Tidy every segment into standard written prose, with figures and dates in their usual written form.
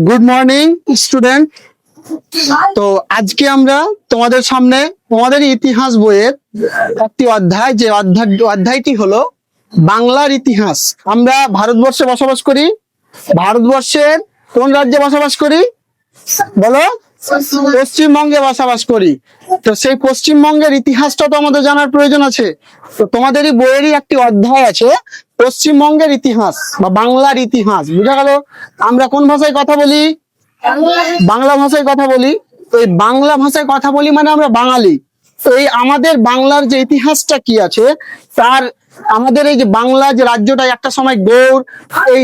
Good morning student. তো আজকে আমরা তোমাদের সামনে তোমাদের ইতিহাস বইয়ের একটি অধ্যায়, যে অধ্যায়টি হলো বাংলার ইতিহাস। আমরা ভারতবর্ষে বসবাস করি। ভারতবর্ষের কোন রাজ্যে বসবাস করি বলো? পশ্চিমবঙ্গে বসবাস করি। তো সেই পশ্চিমবঙ্গের ইতিহাসটা তো আমাদের জানার প্রয়োজন আছে। তো তোমাদেরই বইয়েরই একটি অধ্যায় আছে পশ্চিমবঙ্গের ইতিহাস বা বাংলার ইতিহাস। বুঝা গেল? আমরা কোন ভাষায় কথা বলি? বাংলা ভাষায় কথা বলি। তো এই বাংলা ভাষায় কথা বলি মানে আমরা বাঙালি। তো এই আমাদের বাংলার যে ইতিহাসটা কি আছে, তার আমাদের এই যে বাংলা যে রাজ্যটা একটা সময় গৌড়, এই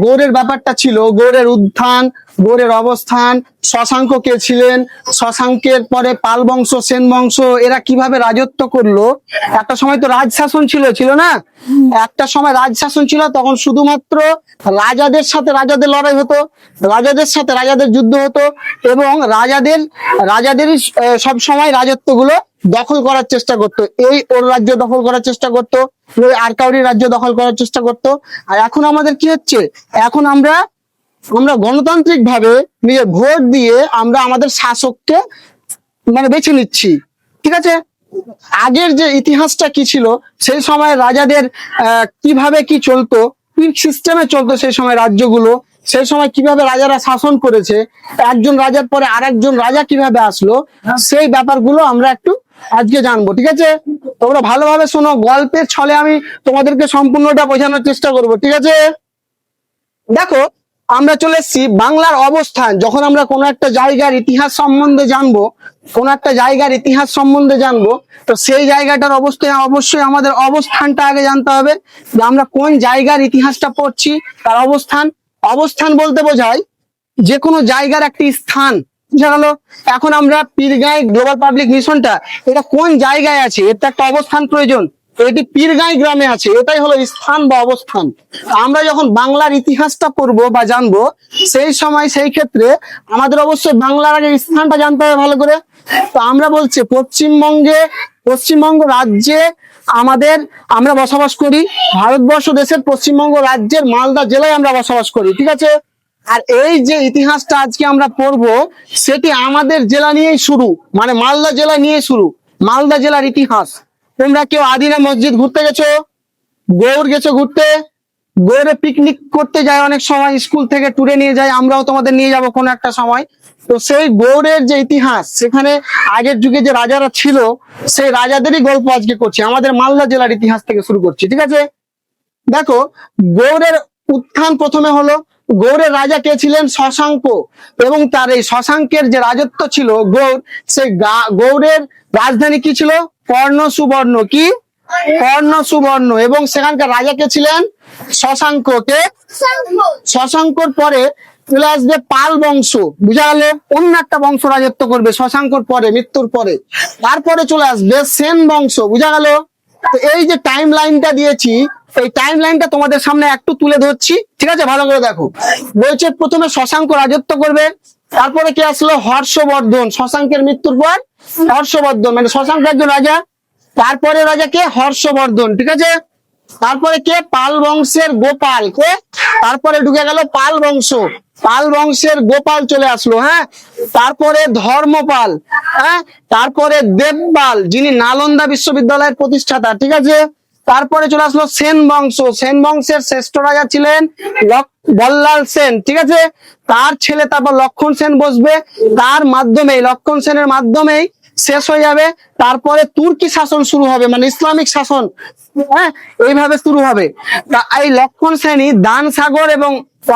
গৌড়ের ব্যাপারটা ছিল, গৌড়ের উত্থান, গৌড়ের অবস্থান, শশাঙ্ক কে ছিলেন, শশাঙ্কের পরে পাল বংশ, সেন বংশ, এরা কিভাবে রাজত্ব করলো। একটা সময় তো রাজশাসন ছিল না? একটা সময় রাজশাসন ছিল, তখন শুধুমাত্র রাজাদের সাথে রাজাদের লড়াই হতো, রাজাদের সাথে রাজাদের যুদ্ধ হতো, এবং রাজাদেরই সব সময় রাজত্বগুলো দখল করার চেষ্টা করতো। এই ওর রাজ্য দখল করার চেষ্টা করতো, ওই আর কাউরি রাজ্য দখল করার চেষ্টা করতো। আর এখন আমাদের কি হচ্ছে? এখন আমরা গণতান্ত্রিক ভাবে নিজের ভোট দিয়ে আমরা আমাদের শাসককে মানে বেছে নিচ্ছি। ঠিক আছে? আগের যে ইতিহাসটা কি ছিল, সেই সময় রাজাদের কিভাবে কি চলতো, কি সিস্টেমে চলতো সেই সময় রাজ্যগুলো, সেই সময় কিভাবে রাজারা শাসন করেছে, একজন রাজার পরে আরেকজন রাজা কিভাবে আসলো, সেই ব্যাপারগুলো আমরা একটু আজকে জানবো। ঠিক আছে? তোমরা ভালোভাবে শোনো, গল্পের ছলে আমি তোমাদেরকে সম্পূর্ণটা বোঝানোর চেষ্টা করব। ঠিক আছে? দেখো, আমরা চলে এসেছি বাংলার অবস্থান। যখন আমরা কোনো একটা জায়গার ইতিহাস সম্বন্ধে জানবো, তো সেই জায়গাটার অবশ্যই আমাদের অবস্থানটা আগে জানতে হবে, যে আমরা কোন জায়গার ইতিহাসটা পড়ছি, তার অবস্থান বলতে বোঝায় যে কোনো জায়গার একটি স্থান। বুঝা গেল? এখন আমরা পীরগাঁই গ্লোবাল পাবলিক মিশনটা, এটা কোন জায়গায় আছে, এর তো একটা অবস্থান প্রয়োজন। এটি পীরগাঁই গ্রামে আছে, এটাই হলো স্থান বা অবস্থান। আমরা যখন বাংলার ইতিহাসটা পড়বো বা জানবো, সেই ক্ষেত্রে আমাদের অবশ্যই বাংলার আগে স্থানটা জানতে হবে ভালো করে। তো আমরা বলছি পশ্চিমবঙ্গ রাজ্যে আমরা বসবাস করি। ভারতবর্ষ দেশের পশ্চিমবঙ্গ রাজ্যের মালদা জেলায় আমরা বসবাস করি। ঠিক আছে? আর এই যে ইতিহাসটা আজকে আমরা পড়বো, সেটি আমাদের জেলা নিয়েই শুরু, মানে মালদা জেলা নিয়ে শুরু। মালদা জেলার ইতিহাস। তোমরা কেউ আদিনা মসজিদ ঘুরতে গেছো? গৌড় গেছো ঘুরতে? গৌড়ে পিকনিক করতে যায় অনেক সময়, স্কুল থেকে ট্যুরে নিয়ে যায়, আমরাও তোমাদের নিয়ে যাব কোনো একটা সময়। তো সেই গৌড়ের যে ইতিহাস, সেখানে আগের যুগে যে রাজারা ছিল, সেই রাজাদেরই গল্প আজকে করছি, আমাদের মালদা জেলার ইতিহাস থেকে শুরু করছি। ঠিক আছে? দেখো, গৌড়ের উত্থান প্রথমে হলো। গৌড়ের রাজা কে ছিলেন? শশাঙ্ক। এবং তার এই শশাঙ্কের যে রাজত্ব ছিল গৌড়, সেই গৌড়ের রাজধানী কি ছিল? কর্ণ সুবর্ণ। কি? কর্ণ সুবর্ণ। এবং সেখানকার রাজা কে ছিলেন? শশাঙ্ক। কে? শশাঙ্কর পরে চলে আসবে পাল বংশ। বুঝা গেল? অন্য একটা বংশ রাজত্ব করবে শশাঙ্কর পরে, মৃত্যুর পরে। তারপরে চলে আসবে সেন বংশ। বুঝা গেল? তো এই যে টাইম লাইনটা দিয়েছি, এই টাইম লাইনটা তোমাদের সামনে একটু তুলে ধরছি। ঠিক আছে? ভালো করে দেখো। বলছে প্রথমে শশাঙ্ক রাজত্ব করবে, তারপরে কি আসলো? হর্ষবর্ধন। শশাঙ্কের মৃত্যুর পর হর্ষবর্ধন, মানে শশাঙ্ক একজন রাজা, তারপরে রাজা কে? হর্ষবর্ধন। ঠিক আছে? তারপরে কে? পাল বংশের গোপাল। কে? তারপরে ঢুকে গেল পাল বংশ, পাল বংশের গোপাল চলে আসলো। হ্যাঁ, তারপরে ধর্মপাল। হ্যাঁ, তারপরে দেবপাল, যিনি নালন্দা বিশ্ববিদ্যালয়ের প্রতিষ্ঠাতা। ঠিক আছে? তারপরে চলে আসলো সেন বংশ। সেন বংশের শ্রেষ্ঠ রাজা ছিলেন বল্লাল সেন। ঠিক আছে? তার ছেলে তারপর লক্ষণ সেন বসবে, তার মাধ্যমে, লক্ষণ সেনের মাধ্যমেই শেষ হয়ে যাবে। তারপরে তুর্কি শাসন শুরু হবে, মানে ইসলামিক শাসন। হ্যাঁ, এইভাবে শুরু হবে। এই লক্ষণ সেনই দান সাগর এবং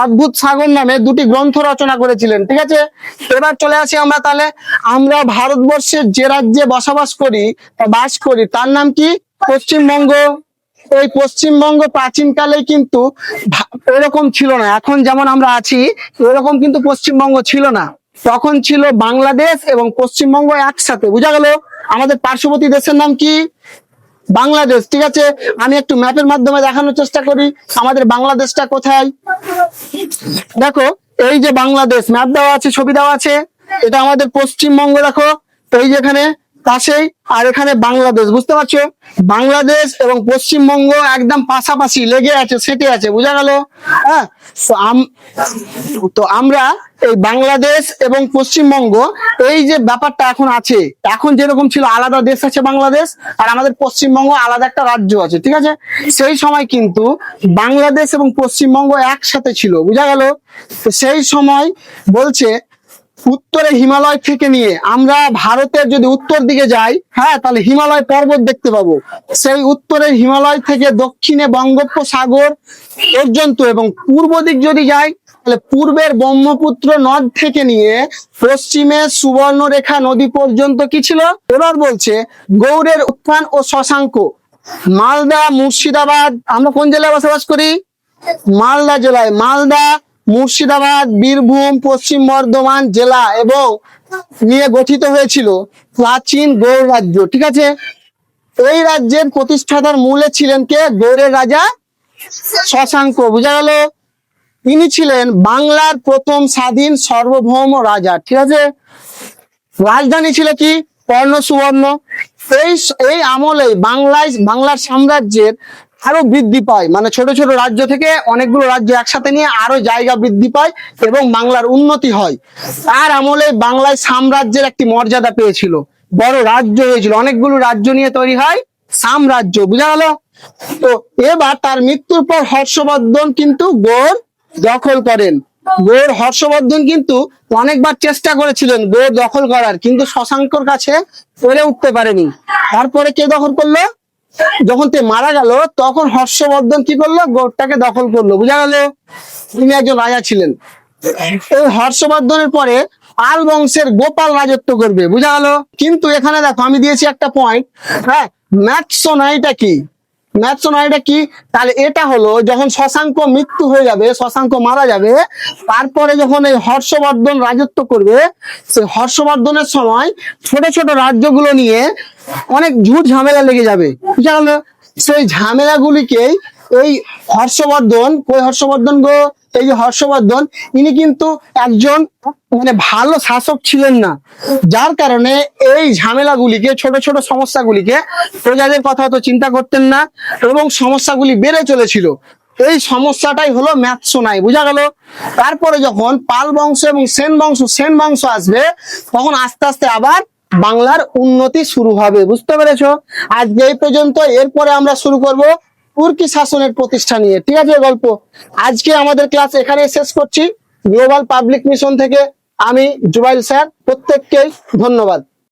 অদ্ভুত সাগর নামে দুটি গ্রন্থ রচনা করেছিলেন। ঠিক আছে? এবার চলে আসি আমরা, তাহলে আমরা ভারতবর্ষের যে রাজ্যে বসবাস করি বা বাস করি, তার নাম কি? পশ্চিমবঙ্গ। এই পশ্চিমবঙ্গ প্রাচীনকালে কিন্তু এরকম ছিল না, এখন যেমন আমরা আছি এরকম কিন্তু পশ্চিমবঙ্গ ছিল না। তখন ছিল বাংলাদেশ এবং পশ্চিমবঙ্গ একসাথে। বুঝা গেল? আমাদের পার্শ্ববর্তী দেশের নাম কি? বাংলাদেশ। ঠিক আছে? আমি একটু ম্যাপের মাধ্যমে দেখানোর চেষ্টা করি আমাদের বাংলাদেশটা কোথায়। দেখো, এই যে বাংলাদেশ, ম্যাপ দেওয়া আছে, ছবি দেওয়া আছে, এটা আমাদের পশ্চিমবঙ্গ। দেখো, এই যেখানে পাশেই, আর এখানে বাংলাদেশ, বুঝতে পারছো? বাংলাদেশ এবং পশ্চিমবঙ্গ একদম পাশাপাশি লেগে আছে, সেটে আছে, বোঝা গেল? হ্যাঁ, তো আমরা এই বাংলাদেশ এবং পশ্চিমবঙ্গ, এই যে ব্যাপারটা এখন আছে, এখন যেরকম ছিল আলাদা দেশ আছে বাংলাদেশ, আর আমাদের পশ্চিমবঙ্গ আলাদা একটা রাজ্য আছে, ঠিক আছে? সেই সময় কিন্তু বাংলাদেশ এবং পশ্চিমবঙ্গ একসাথে ছিল, বোঝা গেল? তো সেই সময় বলছে উত্তরে হিমালয় থেকে নিয়ে আমরা ভারতের যদি উত্তর দিকে যাই, হ্যাঁ, তাহলে হিমালয় পর্বত দেখতে পাবো। সেই উত্তরের হিমালয় থেকে দক্ষিণে বঙ্গোপসাগর পর্যন্ত, এবং পূর্ব দিক যদি যাই তাহলে পূর্বের ব্রহ্মপুত্র নদ থেকে নিয়ে পশ্চিমে সুবর্ণরেখা নদী পর্যন্ত কি ছিল। এবার বলছে গৌড়ের উত্থান ও শশাঙ্ক। মালদা, মুর্শিদাবাদ, আমরা কোন জেলায় বসবাস করি? মালদা জেলায়। মালদা, মুর্শিদাবাদ, বীরভূম, পশ্চিম বর্ধমান জেলা এবং নিয়ে গঠিত হয়েছিল প্রাচীন গৌড় রাজ্য, ঠিক আছে? এই রাজ্যের প্রতিষ্ঠাতার মূলে ছিলেন কে? গৌড়ের রাজা শশাঙ্ক, বোঝা গেল? তিনি ছিলেন বাংলার প্রথম স্বাধীন সার্বভৌম রাজা, ঠিক আছে? রাজধানী ছিল কি? কর্ণ সুবর্ণ। এই এই আমলে বাংলার সাম্রাজ্যের আরো বৃদ্ধি পায়, মানে ছোট ছোট রাজ্য থেকে অনেকগুলো রাজ্য একসাথে নিয়ে আরো জায়গা বৃদ্ধি পায় এবং বাংলার উন্নতি হয়। তার আমলে বাংলায় সাম্রাজ্যের একটি মর্যাদা পেয়েছিল, বড় রাজ্য হয়েছিল, অনেকগুলো রাজ্য নিয়ে তৈরি হয় সাম্রাজ্য, বুঝা গেল? তো এবার তার মৃত্যুর পর হর্ষবর্ধন কিন্তু গৌড় দখল করেন। হর্ষবর্ধন কিন্তু অনেকবার চেষ্টা করেছিলেন গৌড় দখল করার, কিন্তু শশাঙ্কর কাছে পেরে উঠতে পারেনি। তারপরে কে দখল করলো? যখন তে মারা গেল তখন হর্ষবর্ধন কি করলো? গৌড়টাকে দখল করলো, বুঝা গেল? তিনি একজন রাজা ছিলেন। এই হর্ষবর্ধনের পরে পাল বংশের গোপাল রাজত্ব করবে, বুঝা গেল? কিন্তু এখানে দেখো আমি দিয়েছি একটা পয়েন্ট, হ্যাঁ, ম্যাথসোনাইটা কি? ম্যাথসোনাইটা কি? তাহলে এটা হলো যখন শশাঙ্ক মৃত্যু হয়ে যাবে, শশাঙ্ক মারা যাবে, তারপরে যখন এই হর্ষবর্ধন রাজত্ব করবে, সেই হর্ষবর্ধনের সময় ছোট ছোট রাজ্যগুলো নিয়ে অনেক ঝুট ঝামেলা লেগে যাবে, বুঝা গেল? সেই ঝামেলাগুলিকেই এই হর্ষবর্ধন, কই হর্ষবর্ধন গো, এই যে হর্ষবর্ধন, ইনি কিন্তু একজন মানে ভালো শাসক ছিলেন না, যার কারণে এই ঝামেলাগুলিকে, ছোট ছোট সমস্যাগুলিকে প্রজাদের কথা তো চিন্তা করতেন না এবং সমস্যাগুলি বেড়ে চলেছিল। এই সমস্যাটাই হলো ম্যাথসোনাই, বুঝা গেল? তারপরে যখন পাল বংশ এবং সেন বংশ আসবে, তখন আস্তে আস্তে আবার বাংলার উন্নতি শুরু হবে, বুঝতে পেরেছো? আজকে এই পর্যন্ত, এরপরে আমরা শুরু করব তুর্কি শাসনের প্রতিষ্ঠা নিয়ে, ঠিক আছে? গল্প আজকে আমাদের ক্লাস এখানে শেষ করছি। গ্লোবাল পাবলিক মিশন থেকে আমি জুবাইল স্যার, প্রত্যেককেই ধন্যবাদ।